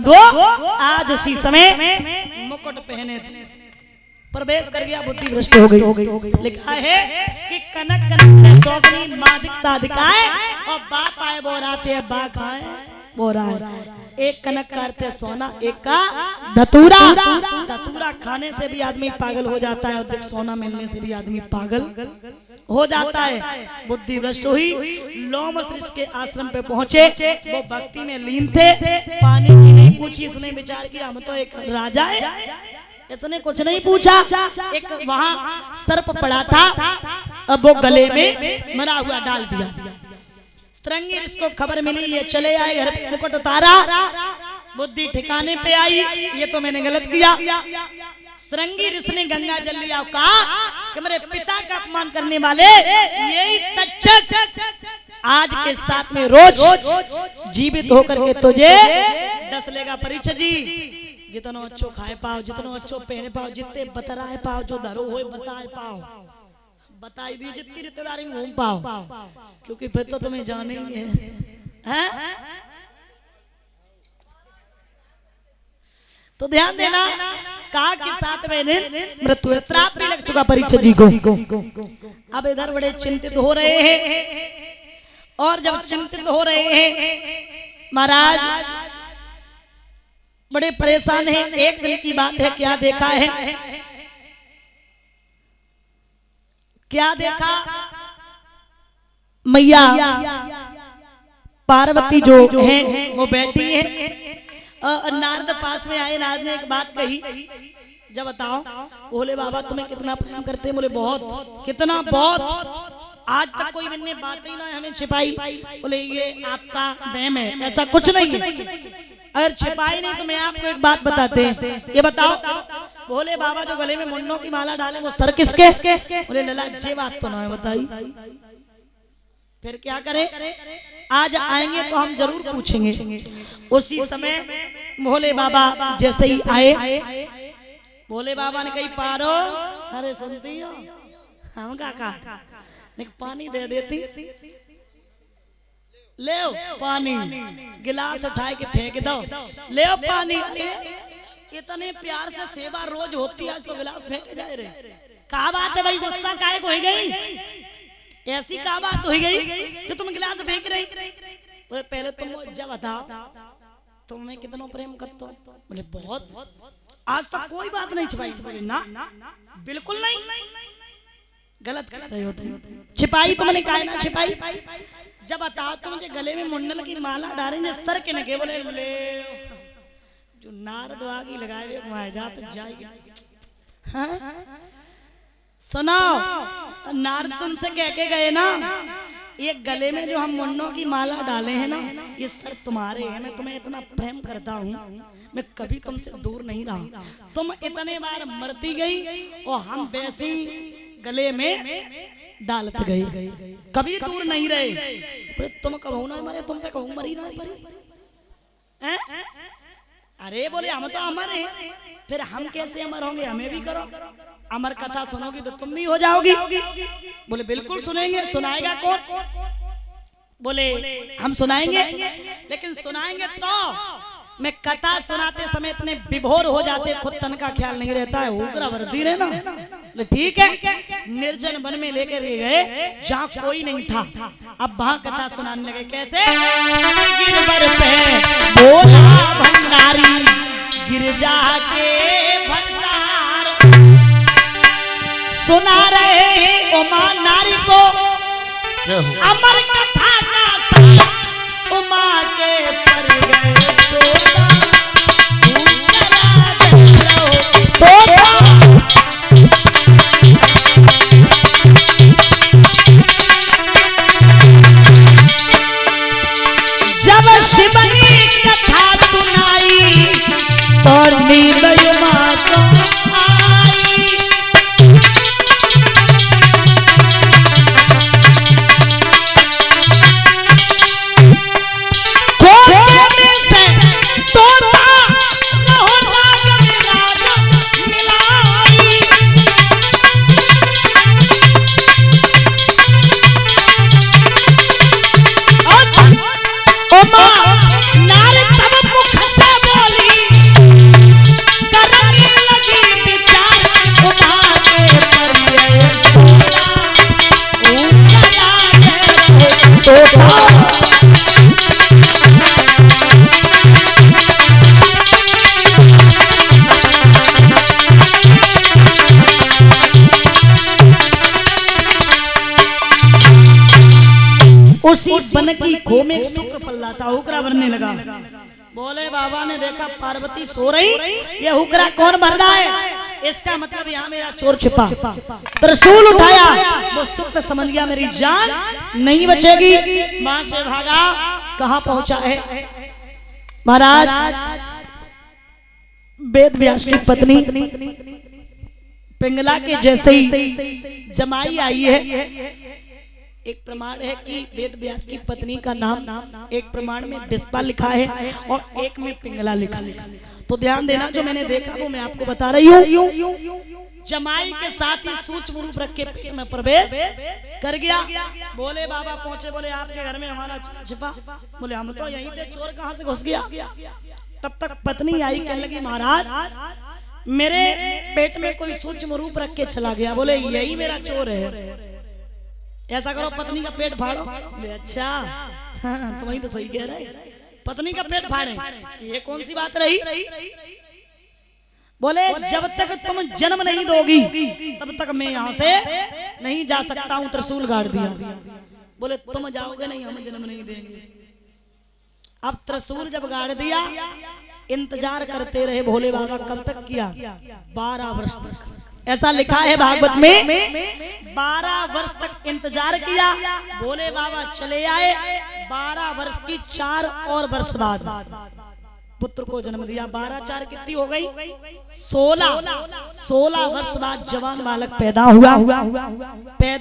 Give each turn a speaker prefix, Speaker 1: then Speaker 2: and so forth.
Speaker 1: दो आज उसी समय मुकुट पहने थे। प्रवेश कर गया, बुद्धि भ्रष्ट हो गई। लिखा है कि कनक कनक सौगनी मादिकता दिखाए और बाप आए बोराते बा खाए बोरा है। एक कनक का अर्थ है सोना, एक का धतूरा। धतूरा खाने से भी आदमी पागल हो जाता है और सोना मिलने से भी आदमी पागल हो जाता है। बुद्धि भ्रष्ट हुई। लोमश ऋषि के आश्रम पे पहुंचे, वो भक्ति में लीन थे। पानी की नहीं पूछी, इसने विचार किया हम तो एक राजा है, इतने कुछ नहीं पूछा। एक वहां सर्प पड़ा था, अब वो गले में मरा हुआ डाल दिया। सरंगी ऋषि को खबर मिली, ये चले आए घर पे, मुकुट उतारा, बुद्धि ठिकाने पे आई, ये तो मैंने गलत किया। सरंगी ऋषि ने गंगा जल लिया, कहा कि मेरे पिता का अपमान करने वाले यही तक्षक आज के साथ में रोज जीवित होकर के तुझे 10 लेगा। परीक्षा जी जितनो अच्छो खाए पाओ, जितनो अच्छो पहने पाओ, जितने बतराए पाओ, जो धरो हो बताए पाओ, बताई दी जितनी रिश्तेदारी में घूम पाओ, क्योंकि फिर तो तुम्हें जाने ही है? तो ध्यान देना, कहा कि 7वें दिन मृत्यु श्राप भी लग चुका परीक्षित जी को। अब इधर बड़े चिंतित हो रहे हैं, और जब चिंतित हो रहे हैं महाराज बड़े परेशान हैं। एक दिन की बात है, क्या देखा है, क्या देखा, मैया पार्वती जो है वो बैठी है। नारद पास में आए, नारद ने एक बात कही, जब बताओ बोले बाबा तुम्हें कितना प्रेम करते हैं? बोले बहुत। कितना? बहुत। आज तक कोई मैंने बात ही ना हमें छिपाई। बोले ये आपका वहम है, ऐसा कुछ नहीं है। अगर छिपाई नहीं तो मैं आपको एक बात बताते हैं, ये बताओ बोले बाबा जो गले में मुन्नों की माला डाले वो सर किसके? बोले लला ये बात तो ना है बताई। फिर क्या करें? आज आएंगे तो हम जरूर पूछेंगे। उसी समय भोले बाबा जैसे ही आए, भोले बाबा ने कही पारो, अरे सुनती हो हम काका पानी दे देती, ले पानी, गिलास उठाए के फेंक दो, ले पानी। अरे इतने प्यार से सेवा रोज होती है, आज तो गिलास फेंके जाए रे। क्या बात है भाई, गुस्सा काहे को हो गई? ऐसी क्या बात हो गई कि तुम गिलास फेंक रही? बोले पहले तुम जब बताओ तुम्हें कितना प्रेम करते हो? बोले बहुत। आज तक कोई बात नहीं छिपाई? बोले ना बिल्कुल नहीं। गलत कर रहे हो तुम, छिपाई तुमने काहे ना छिपाई? जब बताओ तुम मुझे गले में मुंडल की माला डालेंगे सर के नगे। बोले ले जो नारद आगे लगाए हुए वहां जा तो जाएगी। हाँ? सुनाओ, नारद तुमसे कह के गए ना ये गले में जो हम मुन्नों की माला डाले हैं ना ये सर तुम्हारे हैं। मैं तुम्हें इतना प्रेम करता हूँ, मैं कभी तुमसे दूर नहीं रहा। तुम इतने बार मरती गई और हम वैसे गले में डालते गए, कभी दूर नहीं रहे। बोले तुम कहो ना मरे, तुम पे कहूँ मरी ना परी। अरे बोले हम तो अमर हैं, फिर हम कैसे अमर होंगे? हमें भी करो, अमर कथा सुनोगी तो तुम भी हो जाओगी। बोले बिल्कुल सुनेंगे। सुनाएगा कौन? बोले हम सुनाएंगे, लेकिन सुनाएंगे तो मैं कथा सुनाते समय इतने विभोर हो जाते खुद तन का ख्याल नहीं रहता है, ऊकरा वर्दी रहे ना। ठीक है, निर्जन वन में लेकर गए जहाँ कोई नहीं था। अब वहां कथा सुनाने लगे। कैसे? गिरवर पे बोला भंडारी, गिरजा के भंडार सुना रहे उमा नारी को, अमर कथा का साथ उमा के पर गए सोना जब शिवनी कथा सुनाई तो नींद उमा को आई। बन की खो में शुक्र पल्ला था, हुकरा भरने लगा। बोले बाबा ने देखा पार्वती सो रही, ये हुकरा कौन भर रहा है, इसका मतलब यहाँ मेरा चोर छिपा। त्रिशूल उठाया, वो शुक्र समझ गया मेरी जान नहीं बचेगी, वहां से भागा। कहाँ पहुंचा है महाराज, वेद व्यास की पत्नी पिंगला के जैसे ही जमाई आई है। एक प्रमाण है कि वेद व्यास की पत्नी का नाम एक प्रमाण में बिस्पा लिखा है और एक में पिंगला लिखा है। तो ध्यान देना, जो मैंने देखा वो मैं आपको बता रही हूँ। जमाई के साथ ही सूक्ष्म रूप रख के पेट में प्रवेश कर गया। बोले बाबा पहुंचे, बोले आपके घर में हमारा चोर छिपा। बोले हम तो यहीं थे, चोर कहाँ से घुस गया। तब तक पत्नी आई, कहने लगी महाराज मेरे पेट में कोई सूक्ष्म रूप रख के चला गया। बोले यही मेरा चोर है, ऐसा करो पत्नी का पेट फाड़ो। बोले अच्छा, हाँ तुम्हें तो सही कह रहे, पत्नी का पेट फाड़े, ये कौन सी बात रही। बोले जब तक तुम जन्म नहीं दोगी तब तक मैं यहाँ से नहीं जा सकता हूँ, त्रिशूल गाड़ दिया। बोले तुम जाओगे नहीं, हम जन्म नहीं देंगे। अब त्रिशूल जब गाड़ दिया, इंतजार करते रहे भोले बाबा। कब तक किया, 12 वर्ष तक। ऐसा लिखा है भागवत में, 12 वर्ष तक इंतजार किया। भोले बाबा चले आए। 12 वर्ष की 4 और वर्ष बाद पुत्र को जन्म दिया। 12 4 कितनी हो गई, 16 वर्ष बाद जवान बालक पैदा हुआ। पैदा